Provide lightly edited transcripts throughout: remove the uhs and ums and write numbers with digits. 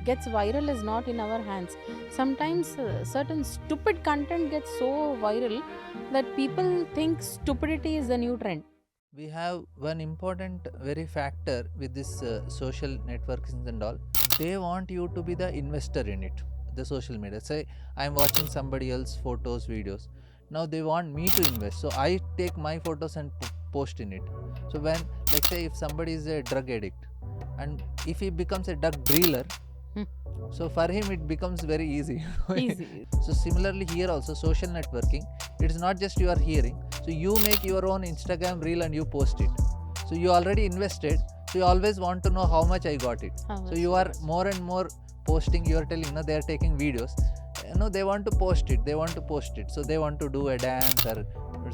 gets viral is not in our hands. Sometimes certain stupid content gets so viral that people think stupidity is the new trend. We have one important very factor with this social networking and all. They want you to be the investor in it, the social media. Say I'm watching somebody else photos, videos. Now they want me to invest, so I take my photos and post in it. So when, let's say, if somebody is a drug addict and if he becomes a drug dealer, Hmm. so for him it becomes very easy. Easy. So similarly here also, social networking, it is not just you are hearing. So you make your own Instagram reel and you post it. So you already invested, so you always want to know how much I got it. How So much you it are is. more and more posting. You are telling, they are taking videos, they want to post it, so they want to do a dance or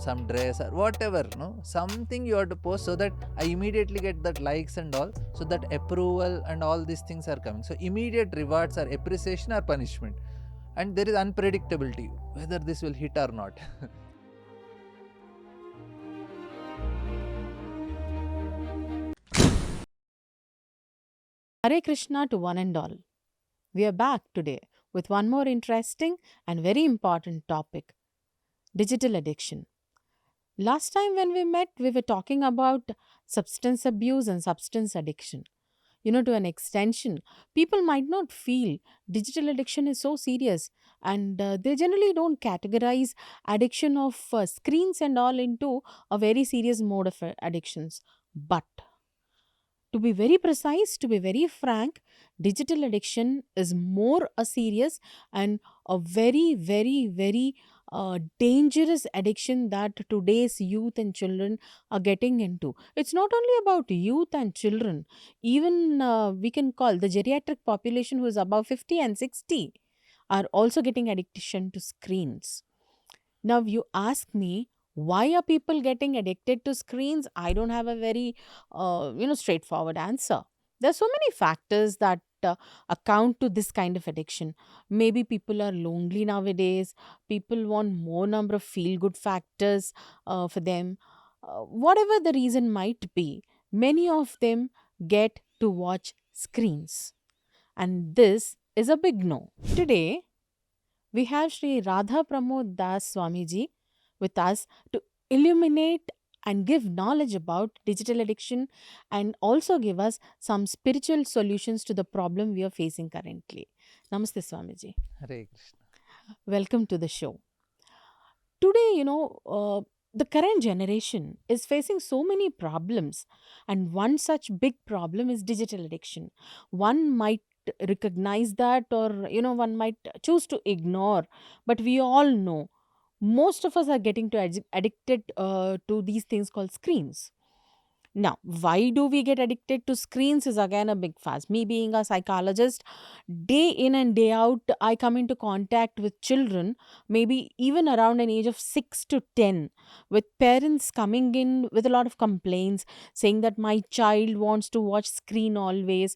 some dress or whatever, something you have to post, so that I immediately get that likes and all, so that approval and all these things are coming. So immediate rewards are appreciation or punishment, and there is unpredictability whether this will hit or not. Hare Krishna to one and all. We are back today with one more interesting and very important topic: digital addiction. Last time when we met, we were talking about substance abuse and substance addiction. To an extension, people might not feel digital addiction is so serious, and they generally don't categorize addiction of screens and all into a very serious mode of addictions. But to be very precise, to be very frank, digital addiction is more a serious and a very, very, very dangerous addiction that today's youth and children are getting into. It's not only about youth and children, even we can call the geriatric population who is above 50 and 60 are also getting addiction to screens. Now, you ask me, why are people getting addicted to screens? I don't have a very, straightforward answer. There's so many factors that account to this kind of addiction. Maybe people are lonely nowadays. People want more number of feel-good factors for them. Whatever the reason might be, many of them get to watch screens, and this is a big no. Today, we have Sri Radhapramod Swamiji with us to illuminate and give knowledge about digital addiction and also give us some spiritual solutions to the problem we are facing currently. Namaste, Swamiji. Hare Krishna. Welcome to the show. Today, the current generation is facing so many problems, and one such big problem is digital addiction. One might recognize that, or one might choose to ignore, but we all know most of us are getting to addicted to these things called screens. Now, why do we get addicted to screens is again a big fuss. Me being a psychologist, day in and day out, I come into contact with children, maybe even around an age of 6 to 10, with parents coming in with a lot of complaints saying that my child wants to watch screen always,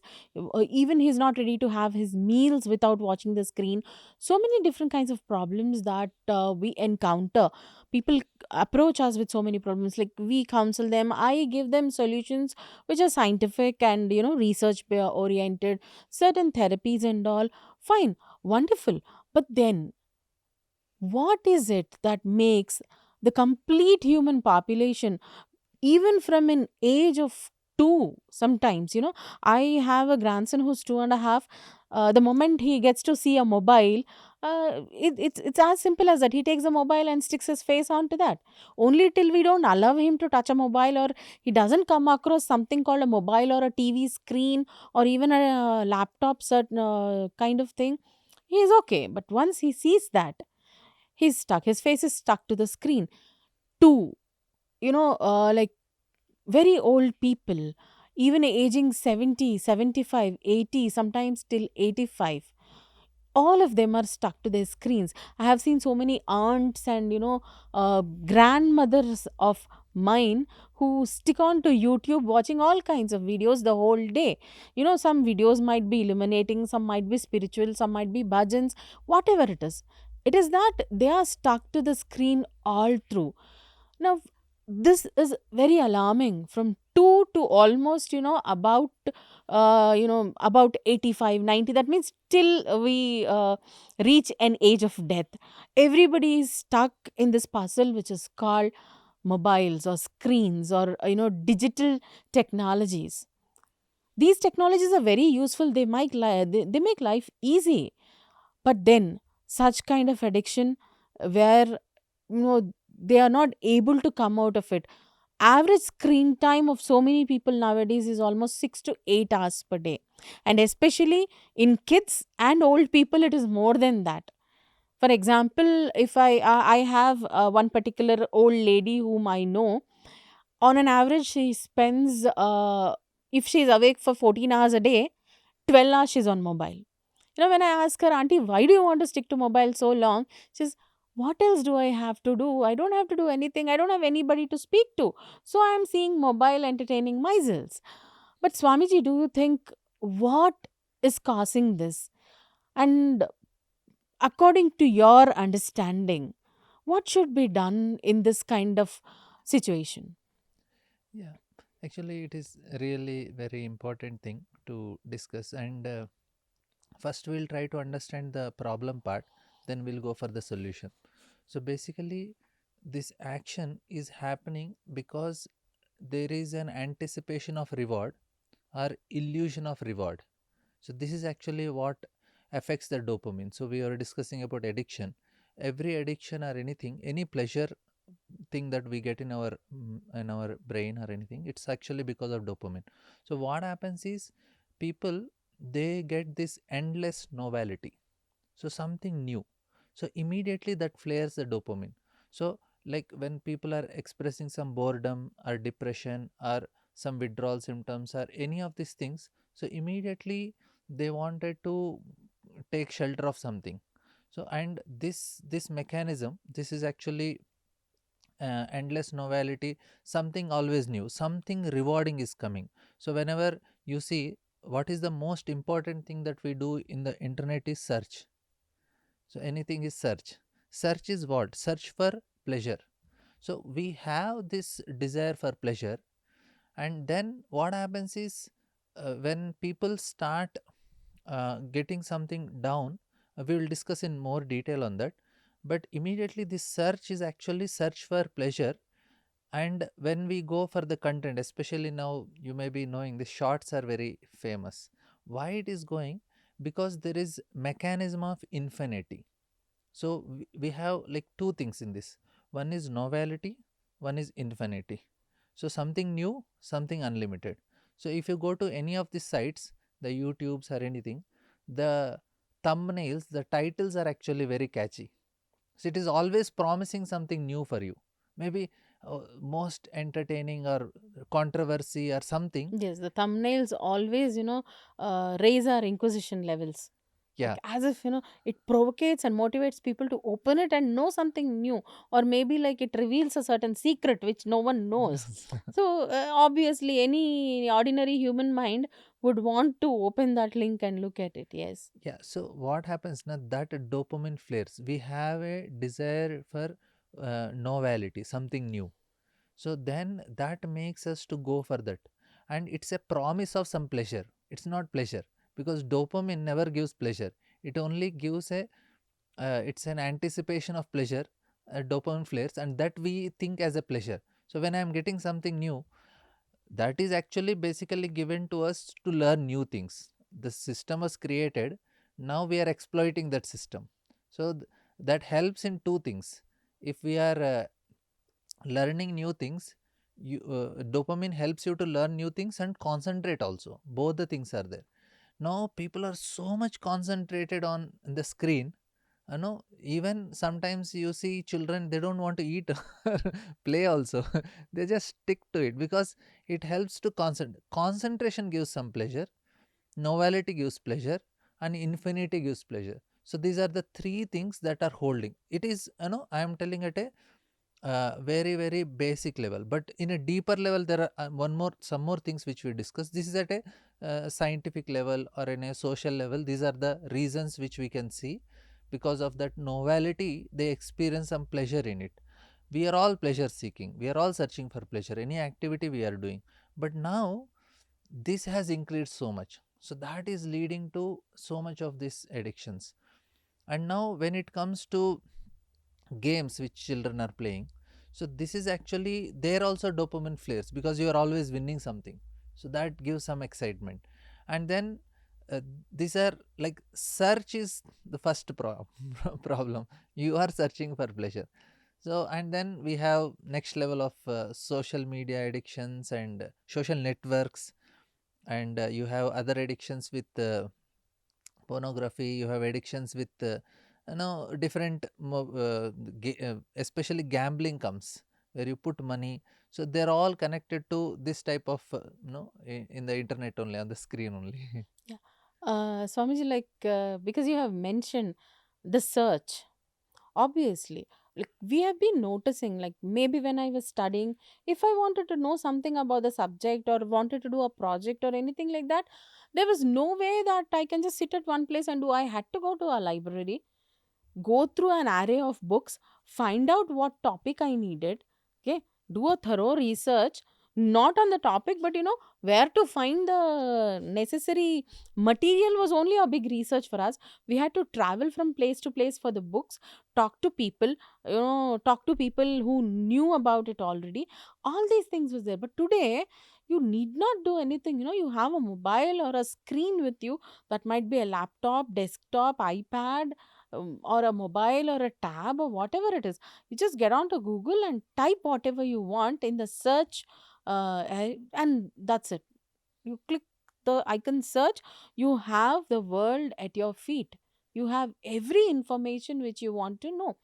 even he's not ready to have his meals without watching the screen. So many different kinds of problems that we encounter. People approach us with so many problems, like we counsel them, I give them solutions which are scientific and research oriented, certain therapies and all. Fine, wonderful. But then what is it that makes the complete human population, even from an age of 2, sometimes, I have a grandson who's 2.5. The moment he gets to see a mobile, it's as simple as that. He takes a mobile and sticks his face onto that. Only till we don't allow him to touch a mobile, or he doesn't come across something called a mobile or a TV screen or even a laptop, certain kind of thing, he is okay. But once he sees that, he's stuck. His face is stuck to the screen. Two, like very old people, even aging 70, 75, 80, sometimes till 85, all of them are stuck to their screens. I have seen so many aunts and grandmothers of mine who stick on to YouTube watching all kinds of videos the whole day. Some videos might be illuminating, some might be spiritual, some might be bhajans, whatever it is. It is that they are stuck to the screen all through. Now, this is very alarming, from 2 to almost, about 85, 90. That means till we reach an age of death, everybody is stuck in this puzzle which is called mobiles or screens or digital technologies. These technologies are very useful. They make life easy, but then such kind of addiction where they are not able to come out of it. Average screen time of so many people nowadays is almost 6 to 8 hours per day, and especially in kids and old people it is more than that. For example, if I have one particular old lady whom I know, on an average she spends, if she's awake for 14 hours a day, 12 hours she's on mobile. When I ask her, Auntie, why do you want to stick to mobile so long? She says, what else do I have to do? I don't have to do anything. I don't have anybody to speak to. So I am seeing mobile entertaining myself. But Swamiji, do you think what is causing this? And according to your understanding, what should be done in this kind of situation? Yeah, actually, it is really very important thing to discuss. And first, we'll try to understand the problem part, then we'll go for the solution. So, basically, this action is happening because there is an anticipation of reward or illusion of reward. So, this is actually what affects the dopamine. So, we are discussing about addiction. Every addiction or anything, any pleasure thing that we get in our brain or anything, it's actually because of dopamine. So what happens is, people, they get this endless novelty, so something new, so immediately that flares the dopamine. So like when people are expressing some boredom or depression or some withdrawal symptoms or any of these things, so immediately they wanted to take shelter of something. So and this mechanism, this is actually endless novelty, something always new, something rewarding is coming. So whenever you see, what is the most important thing that we do in the internet is search. So anything is search. Search is what? Search for pleasure. So we have this desire for pleasure, and then what happens is, when people start getting something down, we will discuss in more detail on that. But immediately this search is actually search for pleasure. And when we go for the content, especially now, you may be knowing the shorts are very famous. Why it is going? Because there is mechanism of infinity. So we have like two things in this. One is novelty, one is infinity. So something new, something unlimited. So if you go to any of these sites, the YouTubes or anything, the thumbnails, the titles are actually very catchy. So it is always promising something new for you. Maybe most entertaining or controversy or something. Yes, the thumbnails always, raise our inquisition levels. Like Yeah. as if, it provocates and motivates people to open it and know something new. Or maybe like it reveals a certain secret which no one knows. So obviously, any ordinary human mind would want to open that link and look at it. Yes. Yeah. So what happens now, that dopamine flares. We have a desire for novelty, something new. So then that makes us to go for that. And it's a promise of some pleasure. It's not pleasure, because dopamine never gives pleasure. It only gives a, it's an anticipation of pleasure, dopamine flares, and that we think as a pleasure. So when I am getting something new, that is actually basically given to us to learn new things. The system was created, now we are exploiting that system. So that helps in two things. If we are learning new things, dopamine helps you to learn new things and concentrate also. Both the things are there. Now people are so much concentrated on the screen. Even sometimes you see children, they don't want to eat or play also. They just stick to it because it helps to concentrate. Concentration gives some pleasure, novelty gives pleasure, and infinity gives pleasure. So these are the three things that are holding. It is, I am telling at a very very basic level, but in a deeper level there are some more things which we discuss. This is at a scientific level or in a social level. These are the reasons which we can see. Because of that novelty, they experience some pleasure in it. We are all pleasure seeking, we are all searching for pleasure, any activity we are doing. But now this has increased so much, so that is leading to so much of these addictions. And now when it comes to games which children are playing, so this is actually, there also dopamine flares because you are always winning something, so that gives some excitement. And then uh, these are like, search is the first problem, you are searching for pleasure. So and then we have next level of social media addictions and social networks. And you have other addictions with pornography, you have addictions with different especially gambling comes, where you put money. So they're all connected to this type of in the internet only, on the screen only. Yeah. Swamiji, like, because you have mentioned the search, obviously, like we have been noticing, like maybe when I was studying, if I wanted to know something about the subject or wanted to do a project or anything like that, there was no way that I can just sit at one place and do. I had to go to a library, go through an array of books, find out what topic I needed, okay, do a thorough research, not on the topic, but where to find the necessary material was only a big research for us. We had to travel from place to place for the books, talk to people, talk to people who knew about it already. All these things was there. But today, you need not do anything. You have a mobile or a screen with you. That might be a laptop, desktop, iPad, or a mobile or a tab or whatever it is. You just get onto Google and type whatever you want in the search, and that's it. You click the icon search, you have the world at your feet. You have every information which you want to know.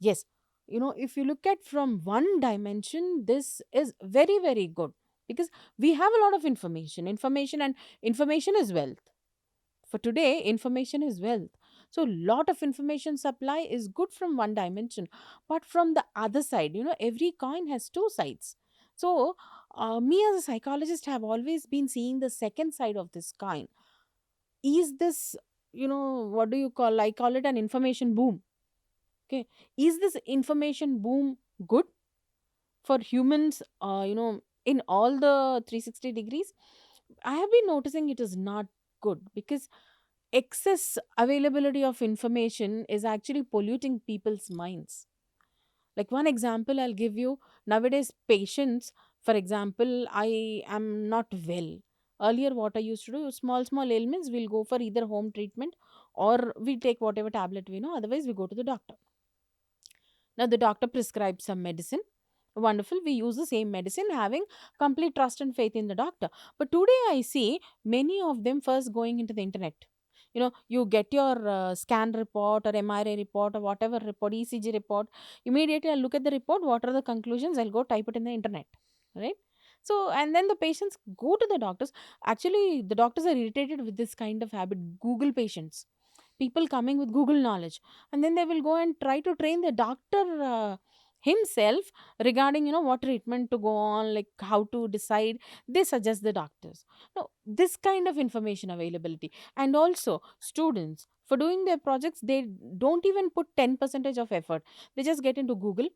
Yes, if you look at from one dimension, this is very, very good, because we have a lot of information, and information is wealth. For today, information is wealth. So lot of information supply is good from one dimension, but from the other side, every coin has two sides. So me as a psychologist have always been seeing the second side of this coin. Is this, what do you call, I call it an information boom. Okay, is this information boom good for humans, in all the 360 degrees? I have been noticing it is not good, because excess availability of information is actually polluting people's minds. Like, one example I'll give you: nowadays, patients, for example, I am not well. Earlier, what I used to do, small, small ailments, we'll go for either home treatment or we take whatever tablet we know, otherwise, we go to the doctor. Now, the doctor prescribes some medicine. Wonderful. We use the same medicine, having complete trust and faith in the doctor. But today, I see many of them first going into the internet. You get your scan report or MRI report or whatever report, ECG report. Immediately, I'll look at the report. What are the conclusions? I'll go type it in the internet. Right? So, and then the patients go to the doctors. Actually, the doctors are irritated with this kind of habit. Google patients, people coming with Google knowledge, and then they will go and try to train the doctor himself regarding what treatment to go on, like how to decide. They suggest the doctors. Now, this kind of information availability, and also students for doing their projects, they don't even put 10% of effort. They just get into Google,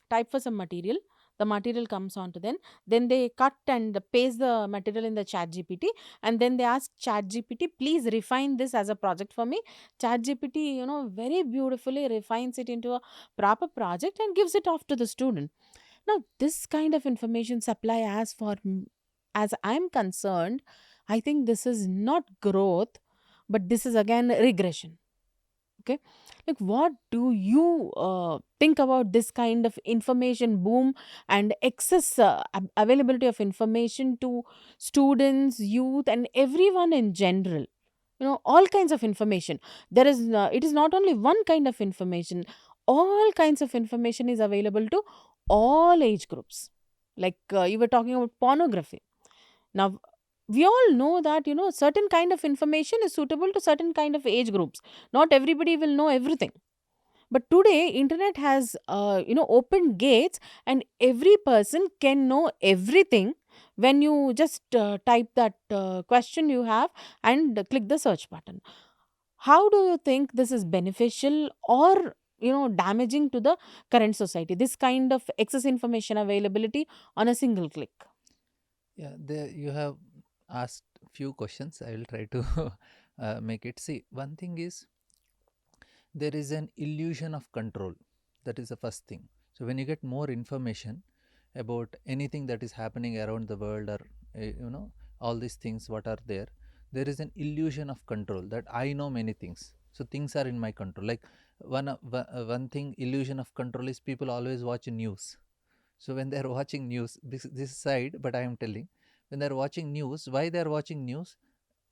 type for some material, the material comes on to them, then they cut and paste the material in the chat gpt, and then they ask chat gpt, please refine this as a project for me. Chat gpt, very beautifully refines it into a proper project and gives it off to the student. Now, this kind of information supply, as I'm concerned, I think this is not growth, but this is again regression. Okay, like, what do you think about this kind of information boom and excess availability of information to students, youth, and everyone in general? All kinds of information. There is it is not only one kind of information. All kinds of information is available to all age groups. Like, you were talking about pornography. Now, we all know that certain kind of information is suitable to certain kind of age groups. Not everybody will know everything. But today, internet has opened gates, and every person can know everything when you just type that question you have and click the search button. How do you think this is beneficial, or damaging to the current society, this kind of excess information availability on a single click. Yeah, there you have asked few questions. I will try to make it. See, one thing is there is an illusion of control. That is the first thing. So when you get more information about anything that is happening around the world, or all these things what are there is an illusion of control that I know many things. So things are in my control. Like one thing, illusion of control is people always watch news. So when they are watching news, this side, but I am telling, when they are watching news, why they are watching news,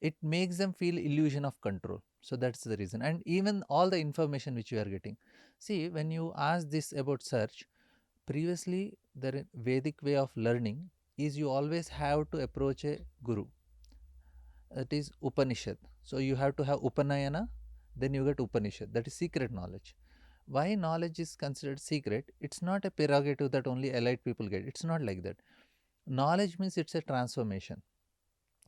it makes them feel illusion of control. So that's the reason. And even all the information which you are getting, see, when you ask this about search, previously the Vedic way of learning is you always have to approach a guru, that is Upanishad. So you have to have Upanayana, then you get Upanishad, that is secret knowledge. Why knowledge is considered secret? It's not a prerogative that only elite people get. It's not like that. Knowledge means it's a transformation.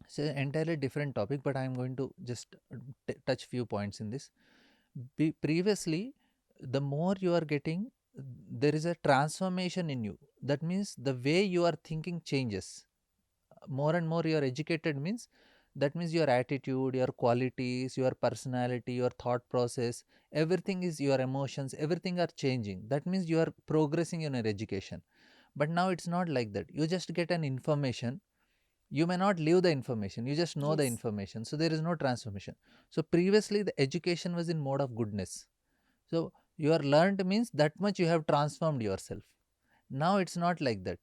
It's an entirely different topic, but I am going to just touch few points in this. Previously, the more you are getting, there is a transformation in you. That means the way you are thinking changes. More and more you are educated means, that means your attitude, your qualities, your personality, your thought process, everything is, your emotions, everything are changing. That means you are progressing in your education. But now it's not like that. You just get an information, you may not live the information, you just know the Yes. information, so there is no transformation. So previously the education was in mode of goodness. So you are learned means that much you have transformed yourself. Now it's not like that.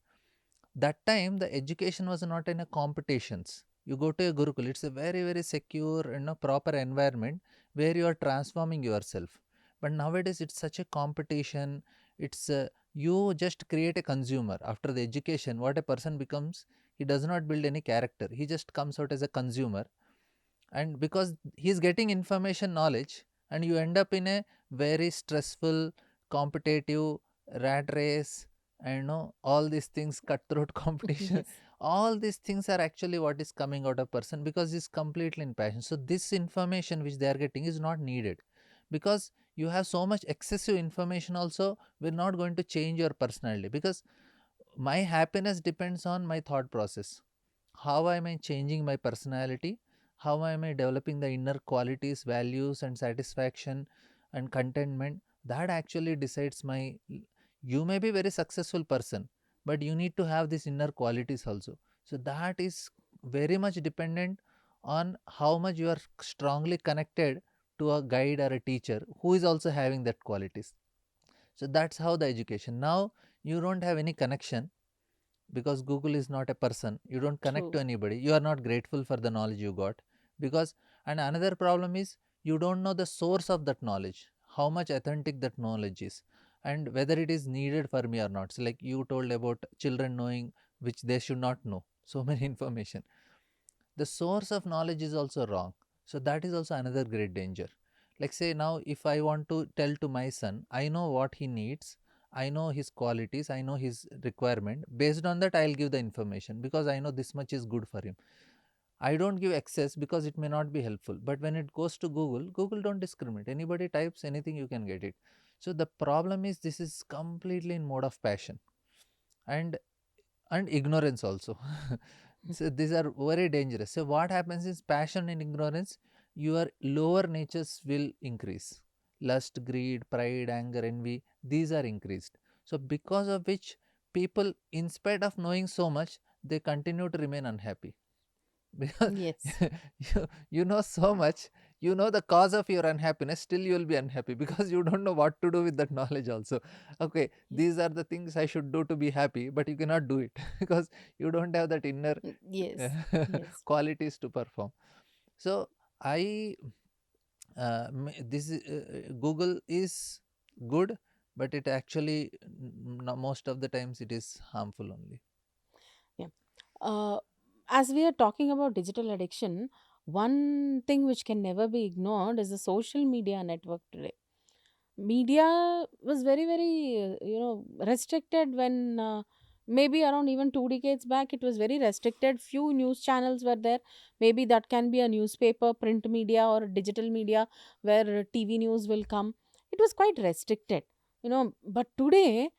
That time the education was not in a competitions. You go to a gurukul, it's a very very secure and proper environment where you are transforming yourself. But nowadays it's such a competition. It's you just create a consumer. After the education, what a person becomes, he does not build any character, he just comes out as a consumer. And because he's getting information knowledge, and you end up in a very stressful competitive rat race, and all these things, cutthroat competition, Yes. all these things are actually what is coming out of person, because he's completely in passion. So this information which they are getting is not needed, because you have so much excessive information also will not going to change your personality, because my happiness depends on my thought process. How am I changing my personality? How am I developing the inner qualities, values, and satisfaction and contentment? That actually decides my. You may be very successful person, but you need to have these inner qualities also. So that is very much dependent on how much you are strongly connected to a guide or a teacher who is also having that qualities. So that's how the education. Now you don't have any connection, because Google is not a person. You don't connect True. to anybody. You are not grateful for the knowledge you got, because, and another problem is, you don't know the source of that knowledge, how much authentic that knowledge is, and whether it is needed for me or not. So like you told about children knowing which they should not know, so many information. The source of knowledge is also wrong. So that is also another great danger. Like say now, if I want to tell to my son, I know what he needs, I know his qualities, I know his requirement, based on that I'll give the information, because I know this much is good for him. I don't give excess because it may not be helpful. But when it goes to Google, Google don't discriminate, anybody types anything, you can get it. So the problem is, this is completely in mode of passion, and ignorance also. So these are very dangerous. So what happens is, passion and ignorance, your lower natures will increase. Lust, greed, pride, anger, envy, these are increased. So because of which, people, in spite of knowing so much, they continue to remain unhappy. Because Yes. you know so much, you know the cause of your unhappiness, still you will be unhappy because you don't know what to do with that knowledge also. Okay, Yes. these are the things I should do to be happy, but you cannot do it because you don't have that inner Yes. Yes. qualities to perform. So I Google is good, but it actually, most of the times it is harmful only. Yeah. Uh, as we are talking about digital addiction, one thing which can never be ignored is the social media network today. Media was very, very, restricted when maybe around even 2 decades back, it was very restricted. Few news channels were there. Maybe that can be a newspaper, print media, or digital media where TV news will come. It it was quite restricted, but today,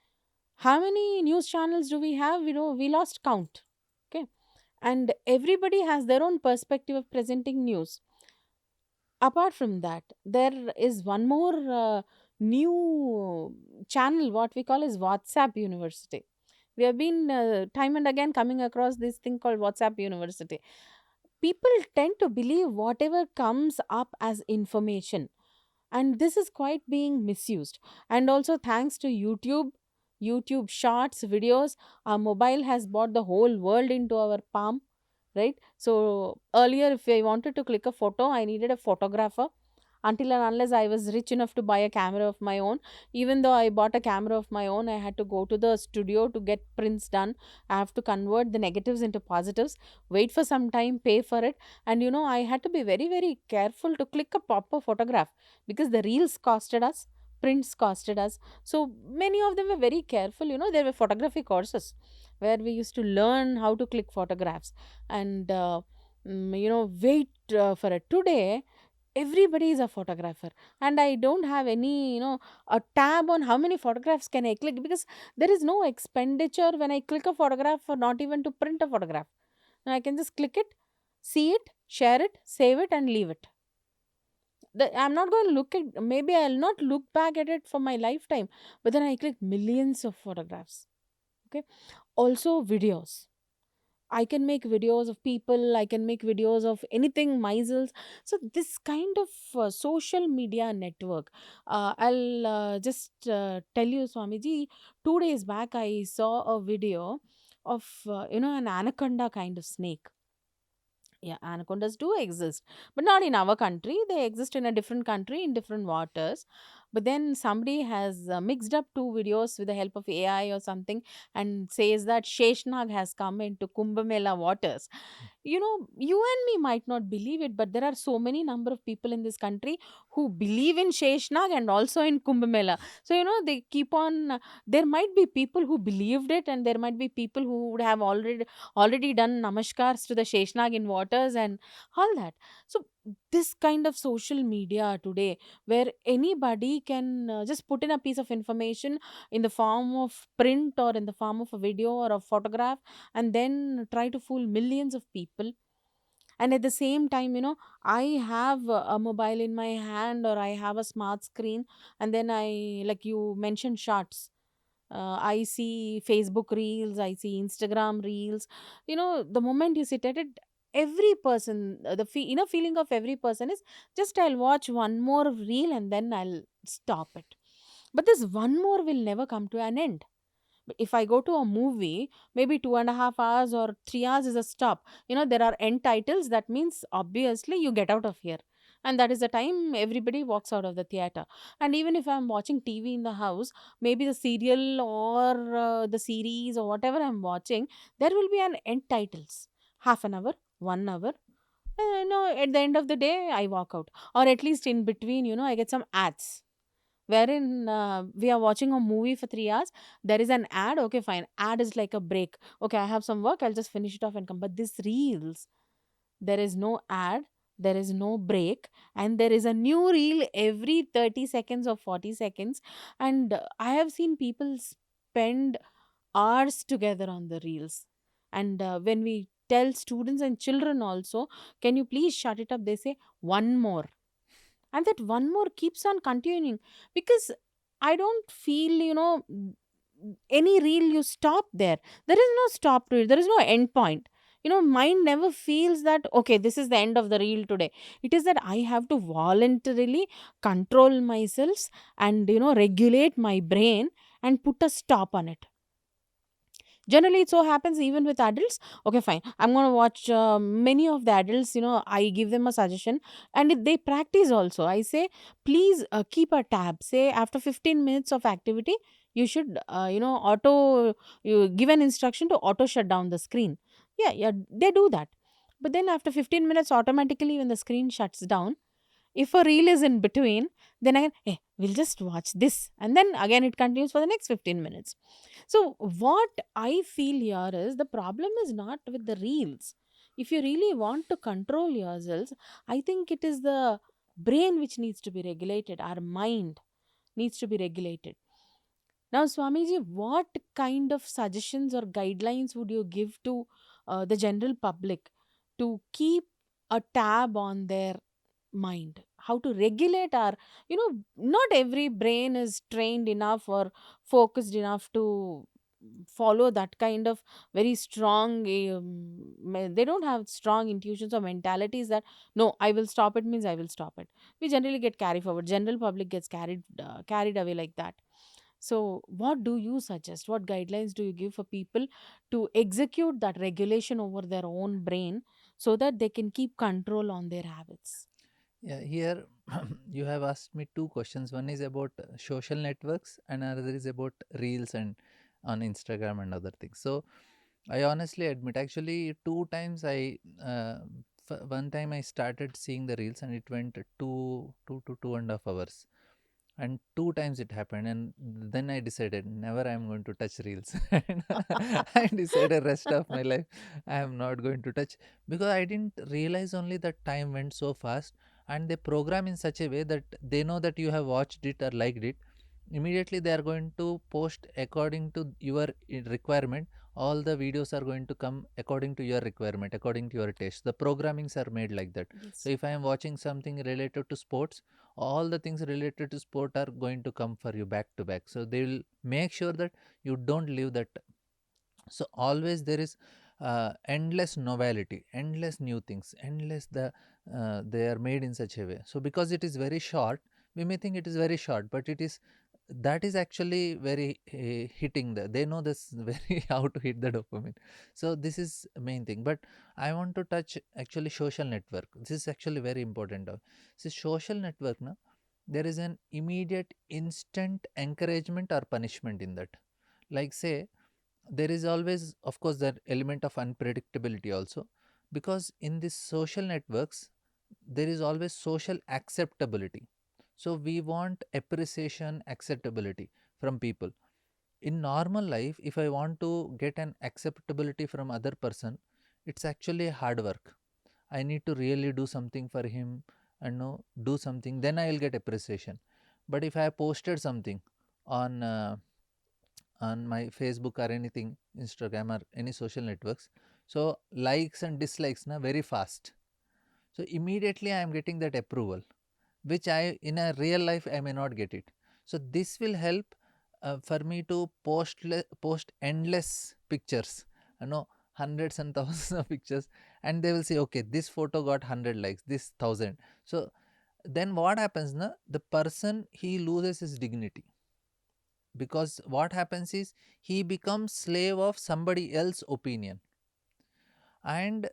how many news channels do we have? We lost count. Okay. And everybody has their own perspective of presenting news. Apart from that, there is one more new channel, what we call is WhatsApp University. We have been time and again coming across this thing called WhatsApp University. People tend to believe whatever comes up as information, and this is quite being misused. And also, thanks to YouTube shorts videos, our mobile has brought the whole world into our palm, right? So earlier, if I wanted to click a photo, I needed a photographer. Until and unless I was rich enough to buy a camera of my own, even though I bought a camera of my own, I had to go to the studio to get prints done. I have to convert the negatives into positives, wait for some time, pay for it. And I had to be very, very careful to click a proper photograph, because the reels costed us, prints costed us. So many of them were very careful. There were photography courses where we used to learn how to click photographs. And wait for it. Today everybody is a photographer, and I don't have any a tab on how many photographs can I click, because there is no expenditure when I click a photograph, or not even to print a photograph. And I can just click it, see it, share it, save it, and leave it. I'm not going to look at, maybe I'll not look back at it for my lifetime, but then I click millions of photographs. Okay. Also videos, I can make videos of people, I can make videos of anything, myself. So, this kind of social media network, I'll just tell you, Swamiji, 2 days back, I saw a video of, an anaconda kind of snake. Yeah, anacondas do exist, but not in our country. They exist in a different country in different waters. But then somebody has mixed up two videos with the help of AI or something, and says that Sheshnag has come into Kumbh Mela waters. You and me might not believe it, but there are so many number of people in this country who believe in Sheshnag and also in Kumbh Mela. So they keep on. There might be people who believed it, and there might be people who would have already done namaskars to the Sheshnag in waters and all that. So this kind of social media today, where anybody can just put in a piece of information in the form of print or in the form of a video or a photograph, and then try to fool millions of people. And at the same time, I have a mobile in my hand, or I have a smart screen, and then I, like you mentioned, shorts. I see Facebook reels, I see Instagram reels. The moment you sit at it, every person, the feeling of every person is, just I'll watch one more reel and then I'll stop it. But this one more will never come to an end. If I go to a movie, maybe 2.5 hours or 3 hours is a stop. There are end titles. That means obviously you get out of here. And that is the time everybody walks out of the theater. And even if I'm watching TV in the house, maybe the serial or the series or whatever I'm watching, there will be an end titles. Half an hour, 1 hour. At the end of the day, I walk out. Or at least in between, I get some ads wherein we are watching a movie for 3 hours. There is an ad. Okay, fine, ad is like a break. Okay, I have some work, I'll just finish it off and come. But this reels, there is no ad, there is no break, and there is a new reel every 30 seconds or 40 seconds. And I have seen people spend hours together on the reels. And when we tell students and children also, can you please shut it up, they say one more. And that one more keeps on continuing, because I don't feel, any reel you stop there. There is no stop to it, there is no end point. Mind never feels that, okay, this is the end of the reel today. It is that I have to voluntarily control myself, and regulate my brain, and put a stop on it. Generally it so happens even with adults. Okay, fine, I'm going to watch many of the adults, I give them a suggestion, and they practice also. I say, please keep a tab, say after 15 minutes of activity, you should auto, you give an instruction to auto shut down the screen. Yeah, yeah, they do that. But then after 15 minutes, automatically when the screen shuts down, if a reel is in between, then again, hey, we'll just watch this. And then again, it continues for the next 15 minutes. So, what I feel here is, the problem is not with the reels. If you really want to control yourselves, I think it is the brain which needs to be regulated. Our mind needs to be regulated. Now, Swamiji, what kind of suggestions or guidelines would you give to the general public to keep a tab on their mind? How to regulate our, not every brain is trained enough or focused enough to follow that kind of very strong, they don't have strong intuitions or mentalities that, no, I will stop it means I will stop it. We generally get carried forward. General public gets carried away like that. So, what do you suggest? What guidelines do you give for people to execute that regulation over their own brain so that they can keep control on their habits? Yeah, here you have asked me two questions. One is about social networks, and another is about reels and on Instagram and other things. So I honestly admit, actually, two times one time I started seeing the reels and it went two to 2.5 hours, and two times it happened, and then I decided never I am going to touch reels. And I decided rest of my life I am not going to touch, because I didn't realize only that time went so fast, and they program in such a way that they know that you have watched it or liked it. Immediately they are going to post according to your requirement. All the videos are going to come according to your requirement, according to your taste. The programmings are made like that. So Yes. if I am watching something related to sports, all the things related to sport are going to come for you back to back. So they will make sure that you don't leave that. So always there is endless novelty, endless new things, endless they are made in such a way. So because it is very short, we may think it is very short, but it is, that is actually very hitting they know this very how to hit the dopamine. So this is main thing. But I want to touch actually social network. This is actually very important. See, social network now, there is an immediate instant encouragement or punishment in that. Like say, there is always, of course, that element of unpredictability also, because in these social networks there is always social acceptability. So we want appreciation, acceptability from people. In normal life, if I want to get an acceptability from other person, it's actually hard work. I need to really do something for him, and no, do something, then I'll get appreciation. But if I posted something on my Facebook or anything, Instagram or any social networks, so likes and dislikes na very fast. So immediately I am getting that approval, which I in a real life I may not get it. So this will help for me to post endless pictures, you know, hundreds and thousands of pictures, and they will say, okay, this photo got 100 likes, this 1,000. So then what happens na, the person, he loses his dignity, because what happens is he becomes slave of somebody else's opinion. And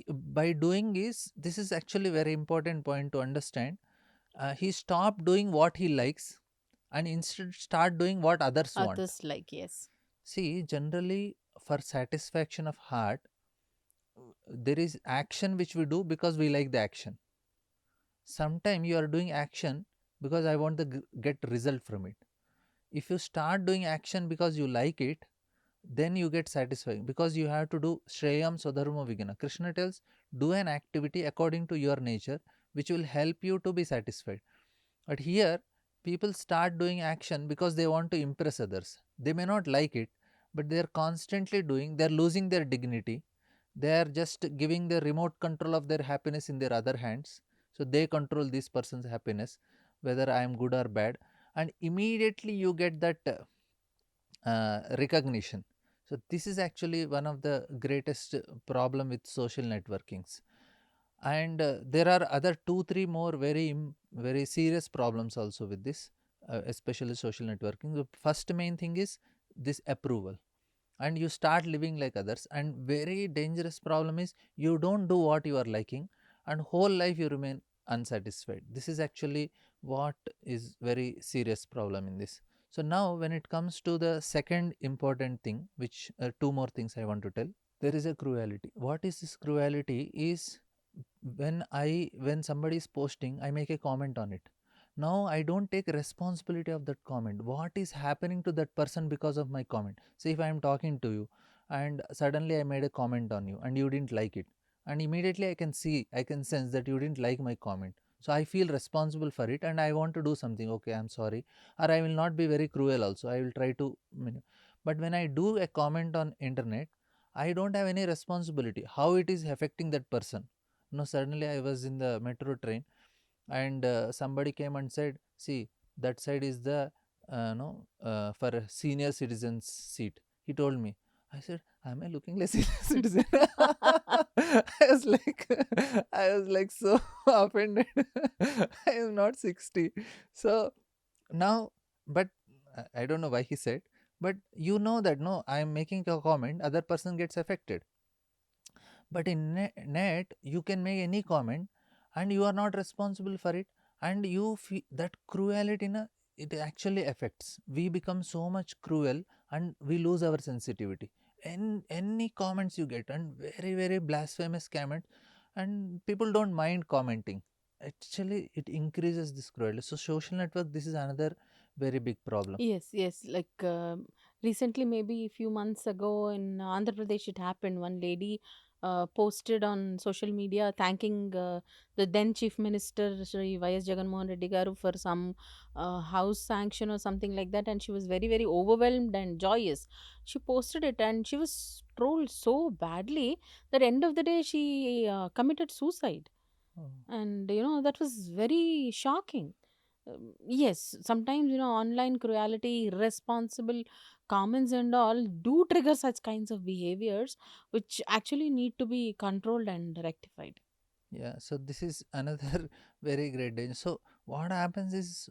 by doing this is actually very important point to understand. He stopped doing what he likes and instead start doing what others want. Others like, yes. See, generally for satisfaction of heart, there is action which we do because we like the action. Sometimes you are doing action because I want to get result from it. If you start doing action because you like it, then you get satisfying, because you have to do shreyam swadharma vigana. Krishna tells, do an activity according to your nature, which will help you to be satisfied. But here, people start doing action because they want to impress others. They may not like it, but they are constantly doing, they are losing their dignity. They are just giving the remote control of their happiness in their other hands. So they control this person's happiness, whether I am good or bad. And immediately you get that recognition. So this is actually one of the greatest problem with social networkings. And there are other two three more very serious problems also with this, especially social networking. The first main thing is this approval, and you start living like others. And very dangerous problem is you don't do what you are liking, and whole life you remain unsatisfied. This is actually what is very serious problem in this. So now when it comes to the second important thing, which two more things I want to tell, there is a cruelty. What is this cruelty is, when somebody is posting, I make a comment on it. Now I don't take responsibility of that comment, what is happening to that person because of my comment. See, if I am talking to you and suddenly I made a comment on you and you didn't like it, and immediately I can see, I can sense that you didn't like my comment. So I feel responsible for it and I want to do something. Okay, I'm sorry. Or I will not be very cruel also. I will try to but when I do a comment on internet, I don't have any responsibility how it is affecting that person. Suddenly I was in the metro train and somebody came and said, see, that side is the no for a senior citizens seat. He told me. I said, am I looking like senior citizen? I was like I was like so offended. I am not 60. So now, but I don't know why he said, but that no, I am making a comment, other person gets affected. But in net, you can make any comment and you are not responsible for it. And you feel that cruelty, it actually affects. We become so much cruel and we lose our sensitivity. And any comments you get, and very, very blasphemous comment, and people don't mind commenting. Actually, it increases this cruelty. So, social network, this is another very big problem. Yes, yes. Like recently, maybe a few months ago in Andhra Pradesh, it happened. One lady posted on social media thanking the then Chief Minister Shri Y.S. Jagannath Reddy Garu for some house sanction or something like that, and she was very, very overwhelmed and joyous. She posted it, and she was trolled so badly that end of the day she committed suicide, Oh. and that was very shocking. Yes, sometimes online cruelty, irresponsible comments and all do trigger such kinds of behaviors, which actually need to be controlled and rectified. Yeah, so this is another very great danger. So what happens is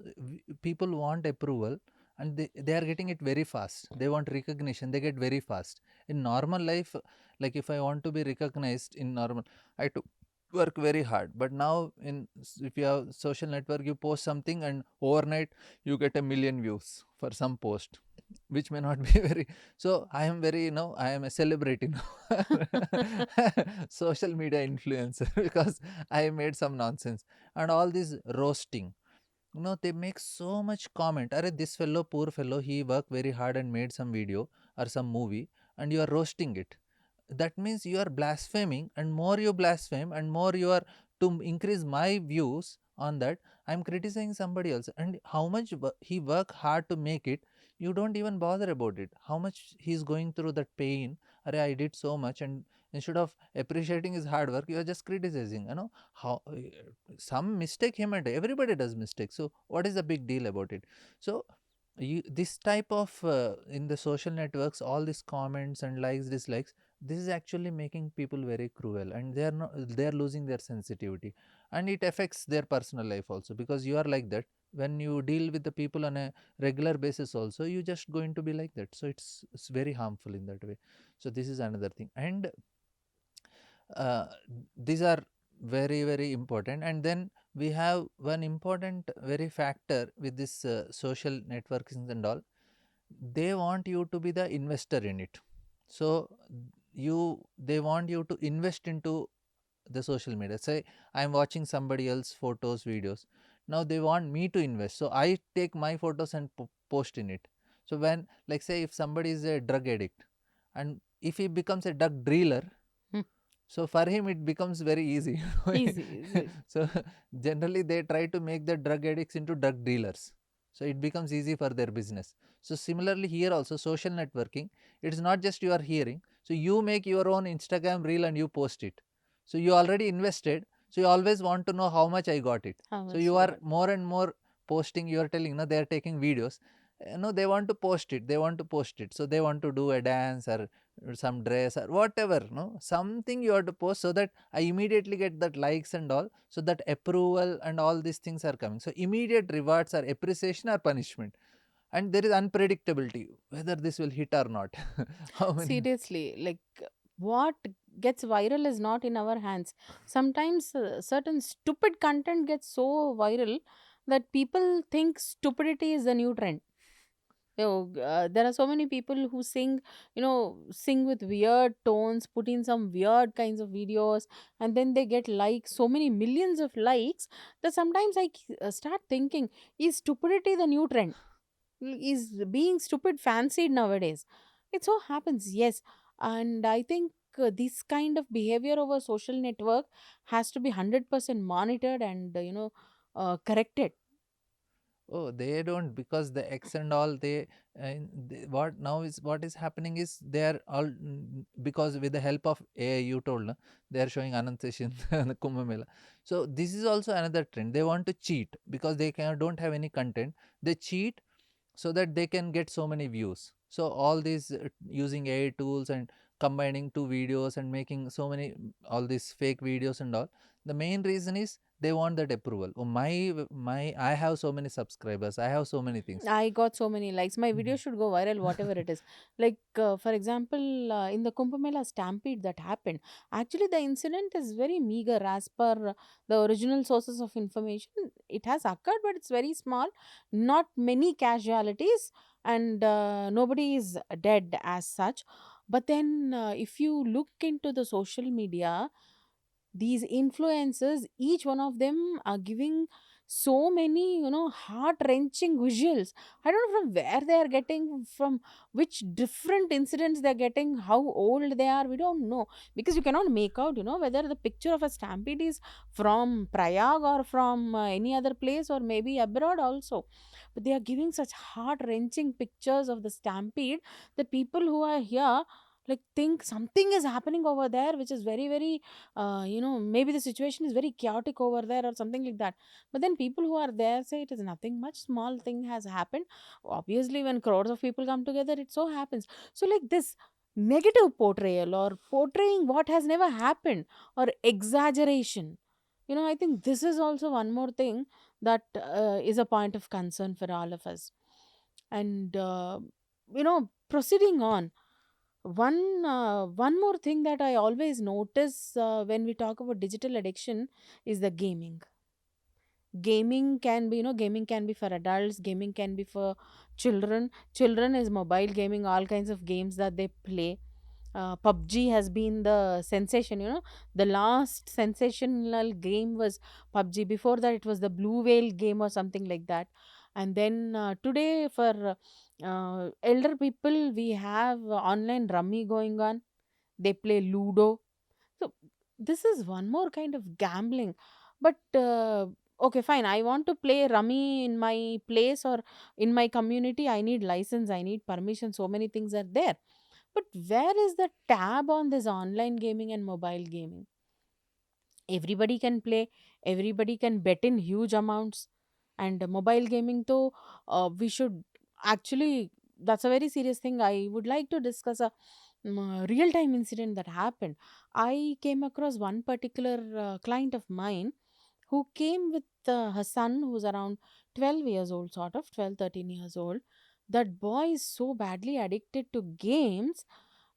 people want approval and they are getting it very fast. They want recognition, they get very fast. In normal life, like if I want to be recognized in normal, I have to work very hard. But now if you have social network, you post something and overnight you get a million views for some post, which may not be very. So I am very, I am a celebrity now. Social media influencer because I made some nonsense. And all this roasting, they make so much comment. Are this fellow, poor fellow, he worked very hard and made some video or some movie, and you are roasting it. That means you are blaspheming, and more you blaspheme and more you are to increase my views on that. I'm criticizing somebody else, and how much he worked hard to make it, you don't even bother about it. How much he's going through that pain. Arey, I did so much, and instead of appreciating his hard work, you are just criticizing. How some mistake he made. Everybody does mistakes. So what is the big deal about it? So this type of in the social networks, all these comments and likes, dislikes, this is actually making people very cruel, and they are losing their sensitivity, and it affects their personal life also, because you are like that. When you deal with the people on a regular basis also, you just going to be like that. So it's very harmful in that way. So this is another thing. And uh, these are very, very important. And then we have one important very factor with this social networking and all. They want you to be the investor in it. So they want you to invest into the social media. Say I'm watching somebody else photos, videos. Now they want me to invest, so I take my photos and post in it. So when, like, say if somebody is a drug addict, and if he becomes a drug dealer, Hmm. so for him it becomes very easy. Easy, easy. So generally they try to make the drug addicts into drug dealers, so it becomes easy for their business. So similarly here also, social networking, it is not just you are hearing. So you make your own Instagram reel and you post it. So you already invested, so you always want to know how much I got it. How So much you you are got? more and more posting. You are telling, they are taking videos. They want to post it, they want to post it. So they want to do a dance or some dress or whatever, something you have to post, so that I immediately get that likes and all, so that approval and all these things are coming. So immediate rewards are appreciation or punishment, and there is unpredictability whether this will hit or not. How many. Seriously, like what gets viral is not in our hands. Sometimes certain stupid content gets so viral that people think stupidity is the new trend. There are so many people who sing with weird tones, put in some weird kinds of videos, and then they get likes, so many millions of likes, that sometimes start thinking, is stupidity the new trend? Is being stupid fancied nowadays? It so happens, yes. And I think this kind of behavior over social network has to be 100% monitored and corrected. Oh, they don't, because the X and all they what now is what is happening is they are all because with the help of AI, you told, no? They are showing Anand Session and the Kumbh Mela. So this is also another trend. They want to cheat because they don't have any content. They cheat so that they can get so many views. So all these using AI tools and combining two videos and making so many all these fake videos and all. The main reason is they want that approval. Oh, my I have so many subscribers. I have so many things. I got so many likes. My video Mhm. should go viral, whatever it is. Like, for example, in the Kumbh Mela stampede that happened, actually, the incident is very meager as per the original sources of information. It has occurred, but it's very small, not many casualties, and nobody is dead as such. But then, if you look into the social media, these influencers, each one of them are giving so many heart wrenching visuals. I don't know from where they are getting, from which different incidents they're getting, how old they are, we don't know, because you cannot make out whether the picture of a stampede is from Prayag or from any other place, or maybe abroad also. But they are giving such heart wrenching pictures of the stampede that people who are here like think something is happening over there, which is very very maybe the situation is very chaotic over there or something like that. But then people who are there say it is nothing much, small thing has happened. Obviously when crowds of people come together, it so happens. So like this negative portrayal or portraying what has never happened, or exaggeration, I think this is also one more thing that is a point of concern for all of us. And proceeding on, one more thing that I always notice when we talk about digital addiction is the gaming. Gaming can be for adults, gaming can be for children is mobile gaming, all kinds of games that they play. PUBG has been the sensation. The last sensational game was PUBG. Before that, it was the Blue Whale game or something like that. And then today, for elder people, we have online rummy going on. They play Ludo. So this is one more kind of gambling. But okay, fine. I want to play rummy in my place or in my community. I need license. I need permission. So many things are there. But where is the tab on this online gaming and mobile gaming? Everybody can play, everybody can bet in huge amounts. And mobile gaming, though, we should actually, that's a very serious thing. I would like to discuss a real time incident that happened. I came across one particular client of mine who came with her son, who's around 12 years old, sort of 12, 13 years old. That boy is so badly addicted to games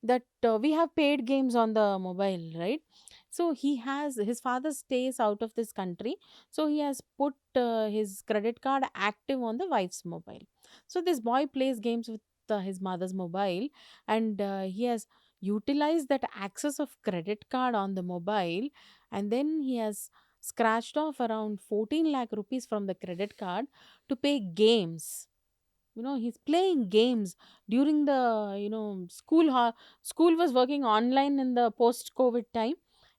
that we have paid games on the mobile, right? So he has, his father stays out of this country, so he has put his credit card active on the wife's mobile. So this boy plays games with his mother's mobile, and he has utilized that access of credit card on the mobile, and then he has scratched off around 14 lakh rupees from the credit card to pay games. He's playing games during the school was working online in the post covid time.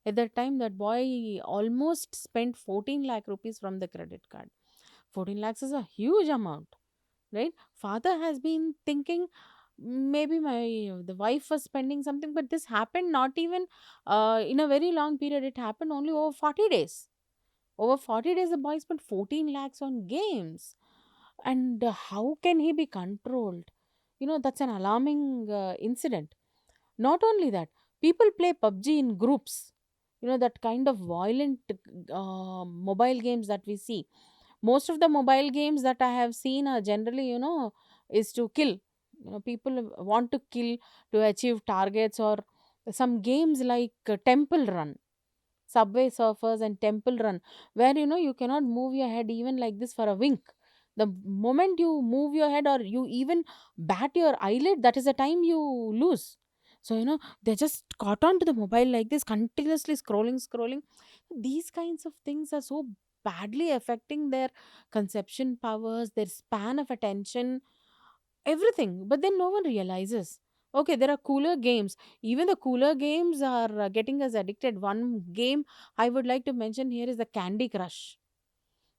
At that time, that boy almost spent 14 lakh rupees from the credit card. 14 lakhs is a huge amount, right? Father has been thinking maybe my the wife was spending something, but this happened not even in a very long period. It happened only over 40 days. Over 40 days, the boy spent 14 lakhs on games. And how can he be controlled? That's an alarming incident. Not only that, people play PUBG in groups. That kind of violent mobile games that we see. Most of the mobile games that I have seen are generally, is to kill. People want to kill to achieve targets, or some games like Temple Run, Subway Surfers, and Temple Run, where you cannot move your head even like this for a wink. The moment you move your head or you even bat your eyelid, that is the time you lose. So they just caught on to the mobile like this, continuously scrolling. These kinds of things are so badly affecting their conception powers, their span of attention, everything. But then no one realizes. Okay, there are cooler games. Even the cooler games are getting us addicted. One game I would like to mention here is the Candy Crush.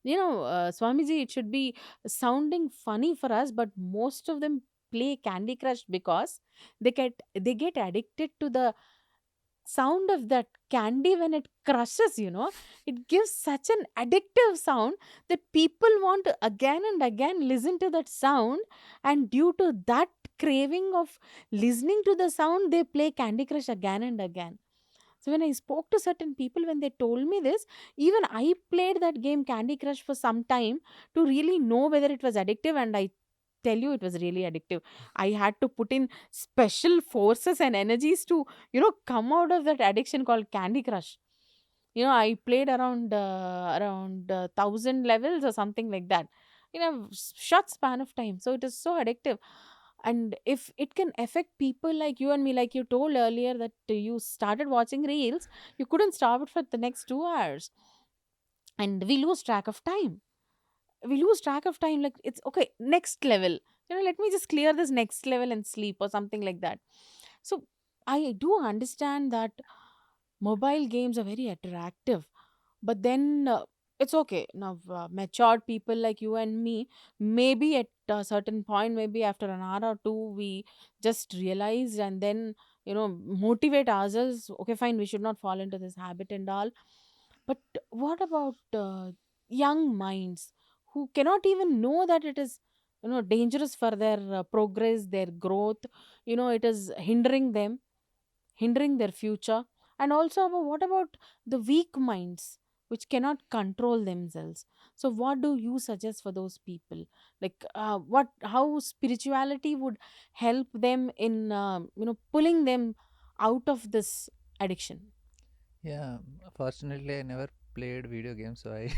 Swamiji, it should be sounding funny for us, but most of them play Candy Crush because they get addicted to the sound of that candy when it crushes. It gives such an addictive sound that people want to again and again listen to that sound, and due to that craving of listening to the sound, they play Candy Crush again and again. So when I spoke to certain people, when they told me this, even I played that game Candy Crush for some time to really know whether it was addictive, and I tell you, it was really addictive. I had to put in special forces and energies to come out of that addiction called Candy Crush. I played around 1,000 levels or something like that in a short span of time. So it is so addictive. And if it can affect people like you and me, like you told earlier that you started watching reels, you couldn't stop it for the next 2 hours, and we lose track of time. Like, it's okay, next level, let me just clear this next level and sleep or something like that. So I do understand that mobile games are very attractive, but then it's okay now. Matured people like you and me, maybe at a certain point, maybe after an hour or two, we just realize and then motivate ourselves. Okay, fine, we should not fall into this habit and all. But what about young minds who cannot even know that it is dangerous for their progress, their growth? It is hindering their future. And also, what about the weak minds which cannot control themselves? So what do you suggest for those people? Like, what how spirituality would help them in pulling them out of this addiction? Yeah, fortunately, I never played video games, so I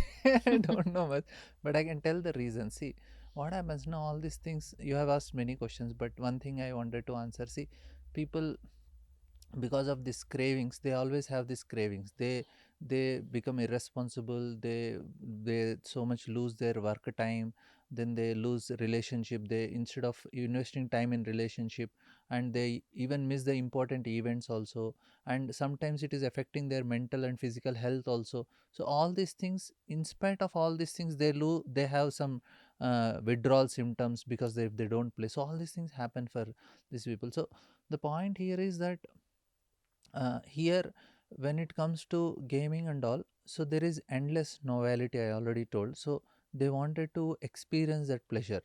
I don't know much, but I can tell the reason. See, what happens now, all these things, you have asked many questions, but one thing I wanted to answer. See, people, because of these cravings, they always have these cravings. They become irresponsible. They so much lose their work time, then they lose relationship. They, instead of investing time in relationship, and they even miss the important events also, and sometimes it is affecting their mental and physical health also. So all these things, in spite of all these things, they have some withdrawal symptoms because they don't play. So all these things happen for these people. So the point here is that here, when it comes to gaming and all, so there is endless novelty, I already told. So they wanted to experience that pleasure.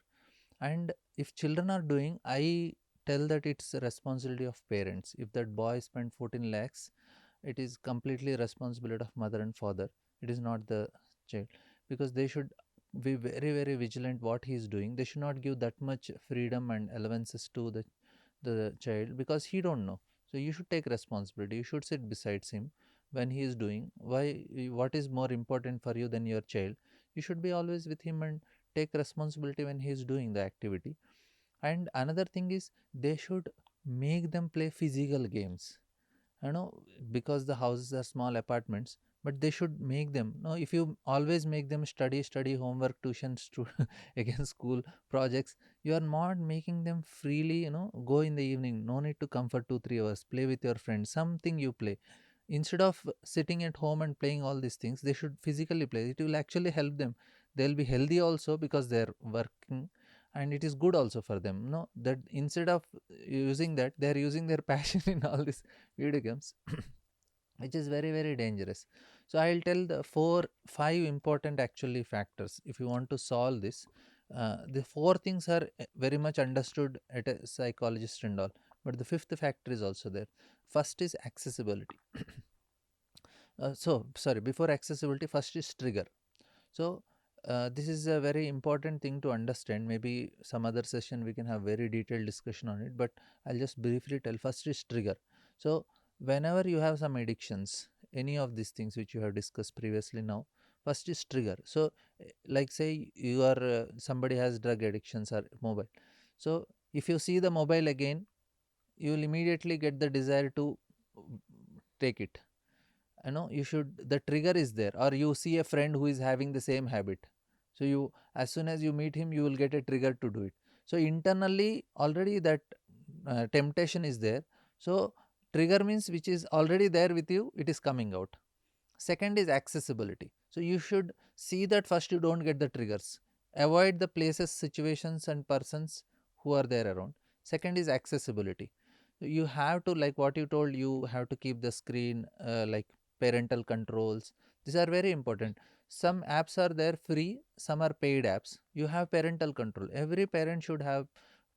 And if children are doing, I tell that it's a responsibility of parents. If that boy spent 14 lakhs, it is completely responsibility of mother and father. It is not the child, because they should be very very vigilant what he is doing. They should not give that much freedom and allowances to the child, because he don't know. So you should take responsibility. You should sit besides him when he is doing. What is more important for you than your child? You should be always with him and take responsibility when he is doing the activity. And another thing is, they should make them play physical games, because the houses are small apartments. But they should make them, no, if you always make them study homework, tuitions to again school projects, you are not making them freely, go in the evening. No need to come for 2 3 hours, play with your friends, something you play. Instead of sitting at home and playing all these things, they should physically play. It will actually help them. They'll be healthy also, because they're working, and it is good also for them, no, that instead of using that, they're using their passion in all these video games, which is very very dangerous. So I'll tell the four five important actually factors if you want to solve this. The four things are very much understood at a psychologist and all, but the fifth factor is also there. First is accessibility. So sorry, before accessibility, first is trigger. So this is a very important thing to understand. Maybe some other session we can have very detailed discussion on it, but I'll just briefly tell. First is trigger. So whenever you have some addictions, any of these things which you have discussed previously now, first is trigger. So like say you are somebody has drug addictions or mobile. So if you see the mobile again, you will immediately get the desire to take it. You should, the trigger is there. Or you see a friend who is having the same habit, so you, as soon as you meet him, you will get a trigger to do it. So internally already that temptation is there. So trigger means which is already there with you, it is coming out. Second is accessibility. So you should see that first you don't get the triggers. Avoid the places, situations, and persons who are there around. Second is accessibility. You have to, like what you told, you have to keep the screen, like parental controls. These are very important. Some apps are there free, some are paid apps. You have parental control. Every parent should have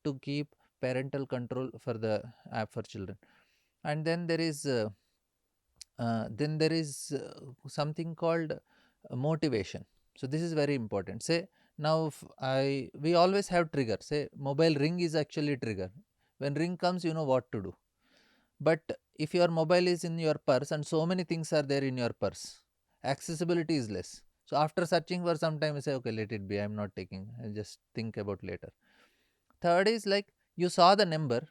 to keep parental control for the app for children. And then there is something called motivation. So this is very important. Say now, if I we always have trigger. Say mobile ring is actually trigger. When ring comes, you know what to do. But if your mobile is in your purse and so many things are there in your purse, accessibility is less. So after searching for some time, you say, okay, let it be, I'm not taking, I'll just think about later. Third is like you saw the number,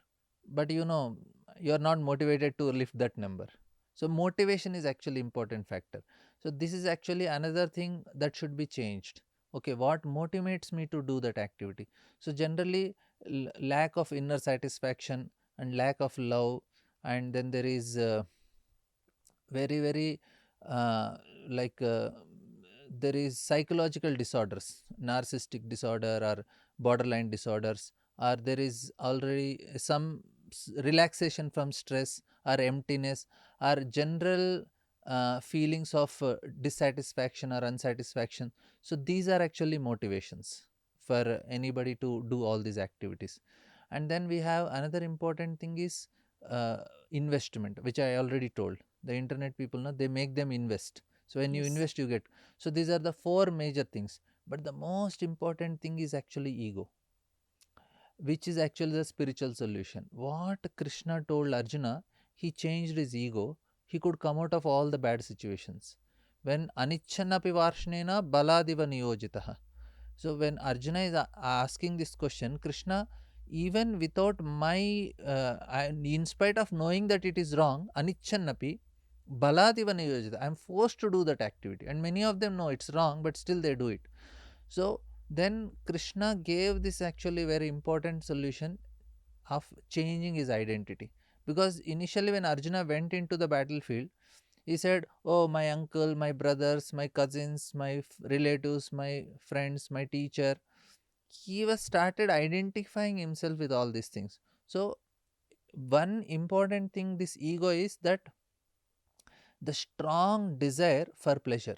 but you know you are not motivated to lift that number. So motivation is actually important factor. So this is actually another thing that should be changed. Okay, what motivates me to do that activity? So generally, lack of inner satisfaction and lack of love, and then there is very very uh, like there is psychological disorders, narcissistic disorder or borderline disorders, or there is already some relaxation from stress or emptiness or general feelings of dissatisfaction or unsatisfaction. So these are actually motivations for anybody to do all these activities. And then we have another important thing is uh, investment, which I already told. The internet people know, they make them invest. So when you Yes. invest, you get. So these are the four major things. But the most important thing is actually ego, which is actually the spiritual solution. What Krishna told Arjuna, he changed his ego. He could come out of all the bad situations. When anichanapi varshnena baladiva niyojitaha. So when Arjuna is asking this question, Krishna, even without my, in spite of knowing that it is wrong, anichannapi, baladiva niyojita, I am forced to do that activity. And many of them know it's wrong, but still they do it. So then Krishna gave this actually very important solution of changing his identity. Because initially when Arjuna went into the battlefield, he said, oh, my uncle, my brothers, my cousins, my relatives, my friends, my teacher. He was started identifying himself with all these things. So one important thing this ego is that the strong desire for pleasure.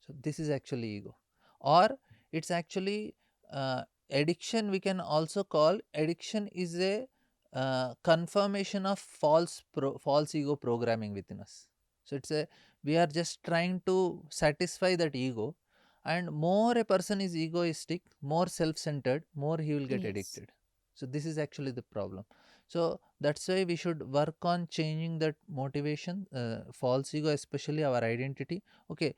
So this is actually ego, or it's actually addiction. We can also call addiction is a confirmation of false ego programming within us. So it's a, we are just trying to satisfy that ego, and more a person is egoistic, more self-centered, more he will get Yes. addicted. So this is actually the problem. So that's why we should work on changing that motivation, false ego, especially our identity. Okay,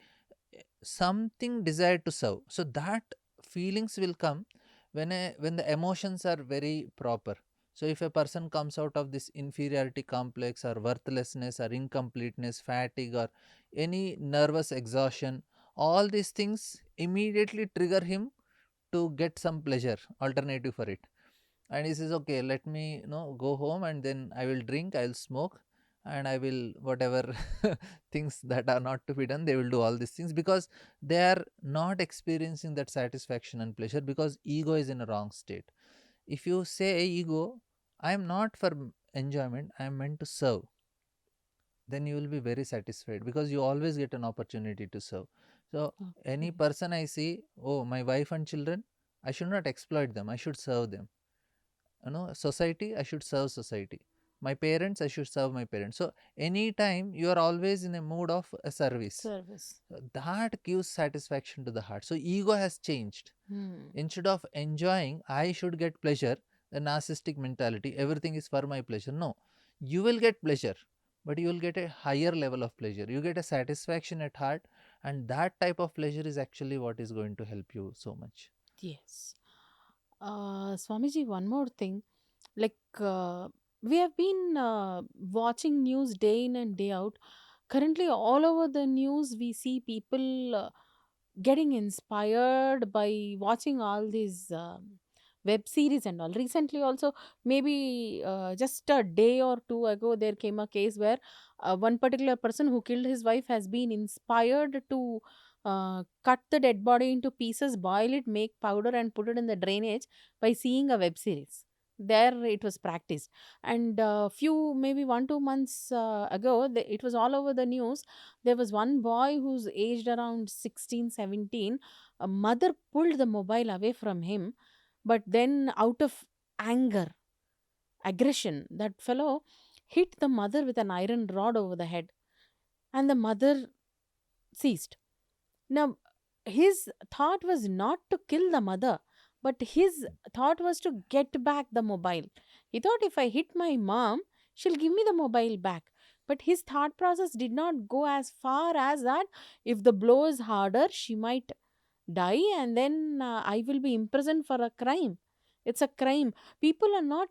something desire to serve, so that feelings will come when the emotions are very proper. So if a person comes out of this inferiority complex or worthlessness or incompleteness, fatigue, or any nervous exhaustion, all these things immediately trigger him to get some pleasure alternative for it. And he says, okay, let me go home, and then I will drink, I'll smoke, and I will whatever things that are not to be done, they will do all these things, because they are not experiencing that satisfaction and pleasure, because ego is in a wrong state. If you say ego, I am not for enjoyment, I am meant to serve, then you will be very satisfied, because you always get an opportunity to serve. So any Okay. person I see, oh, my wife and children, I should not exploit them, I should serve them. Society, I should serve society. My parents, I should serve my parents. So anytime you are always in a mood of a service. Service. So that gives satisfaction to the heart. So ego has changed. Hmm. Instead of enjoying, I should get pleasure, the narcissistic mentality, everything is for my pleasure. No, you will get pleasure, but you will get a higher level of pleasure, you get a satisfaction at heart, and that type of pleasure is actually what is going to help you so much. Yes. Swamiji, one more thing. Like, we have been watching news day in and day out. Currently, all over the news, we see people getting inspired by watching all these web series and all. Recently also, maybe just a day or two ago, there came a case where one particular person who killed his wife has been inspired to cut the dead body into pieces, boil it, make powder, and put it in the drainage by seeing a web series. There it was practiced. And few, maybe 1 2 months ago, it was all over the news. There was one boy who's aged around 16 17. A mother pulled the mobile away from him, but then out of anger, aggression, that fellow hit the mother with an iron rod over the head, and the mother ceased. Now, his thought was not to kill the mother, but his thought was to get back the mobile. He thought, if I hit my mom, she'll give me the mobile back. But his thought process did not go as far as that. If the blow is harder, she might die, and then I will be imprisoned for a crime. It's a crime. People are not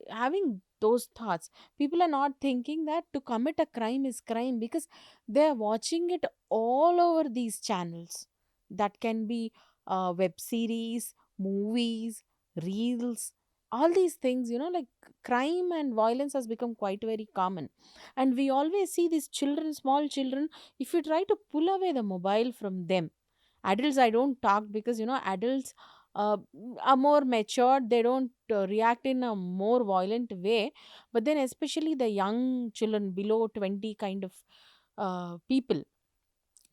having those thoughts. People are not thinking that to commit a crime is crime, because they are watching it all over these channels. That can be web series, movies, reels, all these things, like crime and violence has become quite very common. And we always see these children, small children, if you try to pull away the mobile from them. Adults I don't talk, because adults uh, are more matured, they don't react in a more violent way. But then especially the young children below 20 kind of people,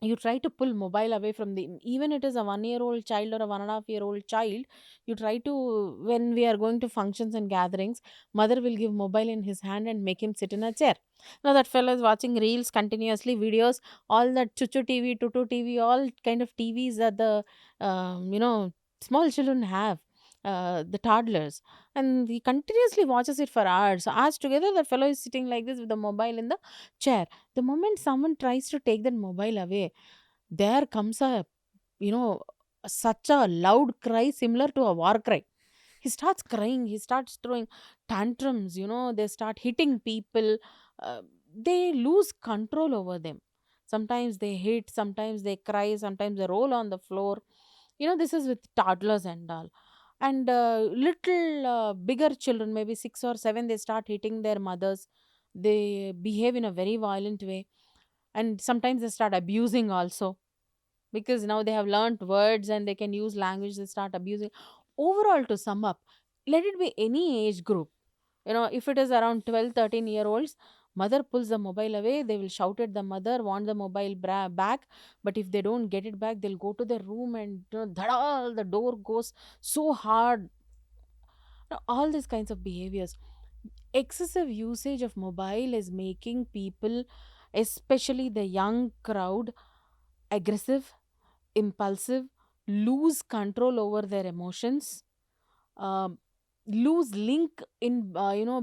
you try to pull mobile away from the, even it is a 1 year old child or a 1.5 year old child, you try to, when we are going to functions and gatherings, mother will give mobile in his hand and make him sit in a chair. Now that fellow is watching reels continuously, videos, all that chuchu tv, tutu tv, all kind of tvs that the small children have, the toddlers, and he continuously watches it for hours together. That fellow is sitting like this with the mobile in the chair. The moment someone tries to take that mobile away, there comes a, you know such a loud cry similar to a war cry. He starts crying, he starts throwing tantrums, they start hitting people. They lose control over them. Sometimes they hit, sometimes they cry, sometimes they roll on the floor. This is with toddlers and all. And little bigger children, maybe 6 or 7, they start hitting their mothers. They behave in a very violent way, and sometimes they start abusing also, because now they have learnt words and they can use language, they start abusing. Overall, to sum up, let it be any age group, if it is around 12, 13 year olds, mother pulls the mobile away, they will shout at the mother, want the mobile back. But if they don't get it back, they'll go to their room and dhadal, the door goes so hard. All these kinds of behaviors. Excessive usage of mobile is making people, especially the young crowd, aggressive, impulsive, lose control over their emotions, um, lose link in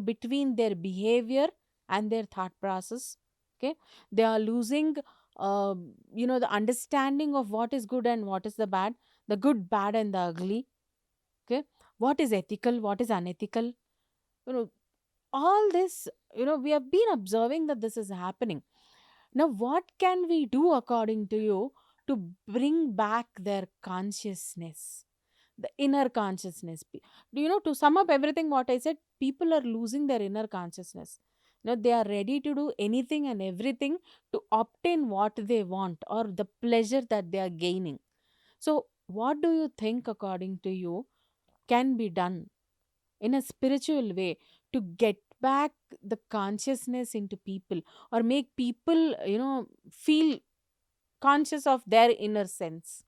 between their behavior and their thought process. Okay, they are losing the understanding of what is good and what is the bad, the good, bad, and the ugly. Okay, what is ethical, what is unethical. you know all this, we have been observing that this is happening. Now, what can we do according to you to bring back their consciousness, the inner consciousness? To sum up everything what I said, people are losing their inner consciousness. They are ready to do anything and everything to obtain what they want or the pleasure that they are gaining. So, what do you think, according to you, can be done in a spiritual way to get back the consciousness into people, or make people feel conscious of their inner sense?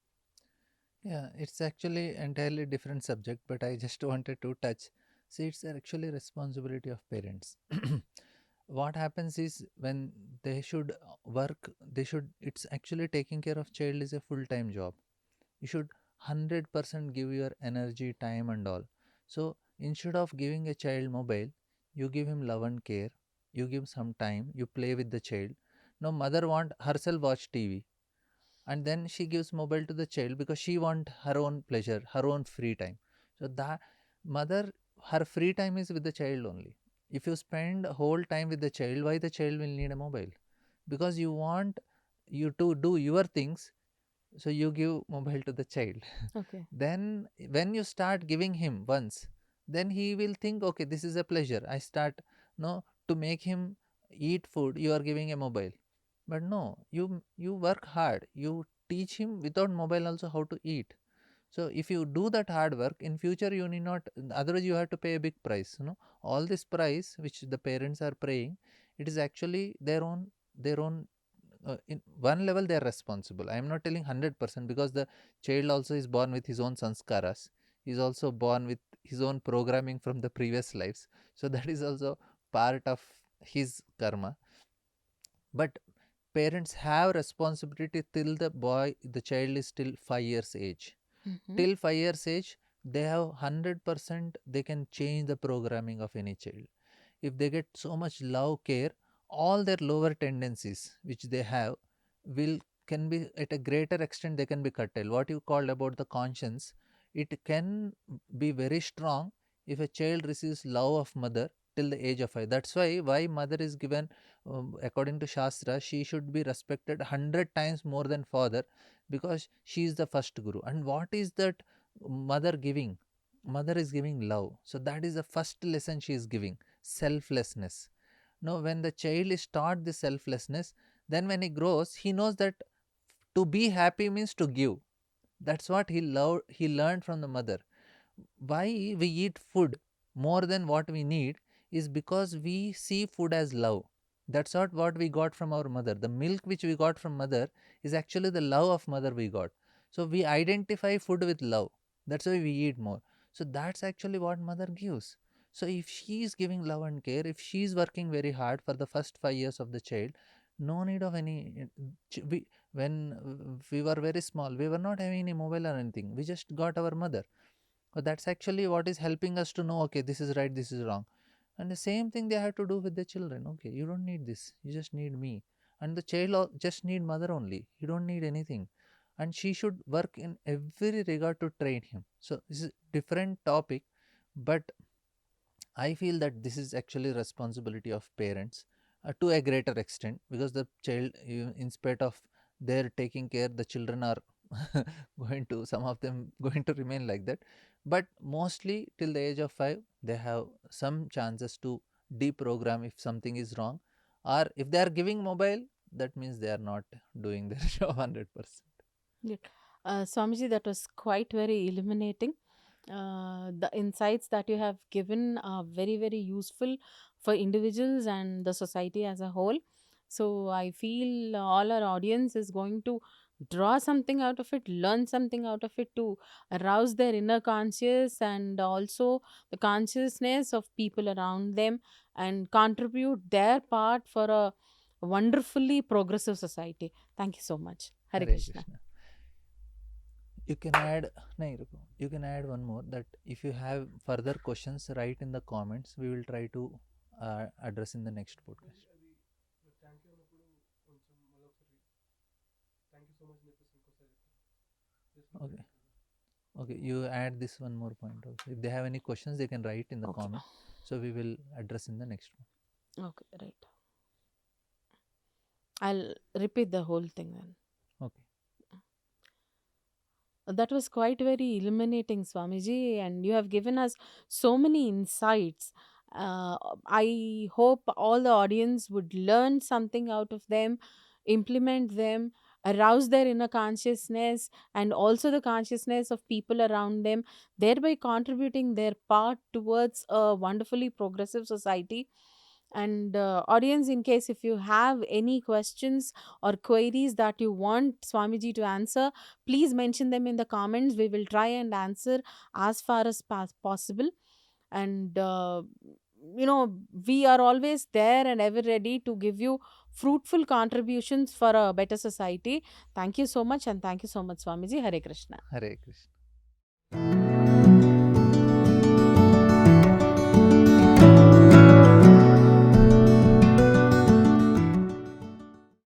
Yeah, it's actually entirely different subject, but I just wanted to touch. See, it's actually responsibility of parents. What happens is when they should work, they should. It's actually taking care of child is a full time job. You should 100% give your energy, time, and all. So instead of giving a child mobile, you give him love and care. You give some time. You play with the child. Now mother want herself watch TV, and then she gives mobile to the child because she want her own pleasure, her own free time. So that mother, her free time is with the child only. If you spend whole time with the child, why the child will need a mobile? Because you want you to do your things, So you give mobile to the child. Okay. Then when you start giving him once, then he will think, okay, this is a pleasure. I start, no, to make him eat food, you are giving a mobile. But no, you work hard, you teach him without mobile also how to eat. So if you do that hard work, in future you need not, otherwise you have to pay a big price, all this price which the parents are paying, it is actually their own in one level they are responsible. I am not telling 100% because the child also is born with his own sanskaras. He is also born with his own programming from the previous lives. So that is also part of his karma. But parents have responsibility till the child is still 5 years age. Mm-hmm. Till 5 years age, they have 100% they can change the programming of any child. If they get so much love, care, all their lower tendencies which they have will can be at a greater extent they can be curtailed. What you called about the conscience, it can be very strong if a child receives love of mother till the age of 5. That's why mother is given, according to Shastra, she should be respected 100 times more than father, because she is the first guru. And what is that mother giving? Mother is giving love. So that is the first lesson she is giving, selflessness. Now when the child is taught this selflessness, then when he grows he knows that to be happy means to give. That's what he learned from the mother. Why we eat food more than what we need is because we see food as love. That's not what we got from our mother. The milk which we got from mother is actually the love of mother we got. So we identify food with love. That's why we eat more. So that's actually what mother gives. So if she is giving love and care, if she is working very hard for the first 5 years of the child, no need of any. When we were very small, we were not having any mobile or anything. We just got our mother. So that's actually what is helping us to know, okay, this is right, this is wrong. And the same thing they have to do with the children. Okay, you don't need this, you just need me. And the child just need mother only. You don't need anything. And she should work in every regard to train him. So this is different topic, but I feel that this is actually responsibility of parents to a greater extent, because the child, in spite of their taking care, the children are going to, some of them going to remain like that. But mostly till the age of 5, they have some chances to deprogram if something is wrong, or if they are giving mobile, that means they are not doing their job 100%. Yeah. Swamiji, that was quite very illuminating. The insights that you have given are very, very useful for individuals and the society as a whole. So I feel all our audience is going to draw something out of it, learn something out of it to arouse their inner conscious and also the consciousness of people around them and contribute their part for a wonderfully progressive society. Thank you so much. Hare Hare Krishna. Krishna. You can add, nahi, ruko. You can add one more, that if you have further questions, write in the comments. We will try to address in the next podcast. Okay. Okay, you add this one more point also. If they have any questions, they can write in the Okay. comment. So we will address in the next one. Okay, right. I'll repeat the whole thing then. Okay. That was quite very illuminating, Swamiji, and you have given us so many insights. I hope all the audience would learn something out of them, implement them, arouse their inner consciousness, and also the consciousness of people around them, thereby contributing their part towards a wonderfully progressive society. And audience, in case if you have any questions or queries that you want Swamiji to answer, please mention them in the comments. We will try and answer as far as possible. And we are always there and ever ready to give you fruitful contributions for a better society. Thank you so much, and thank you so much, Swamiji. Hare Krishna. Hare Krishna.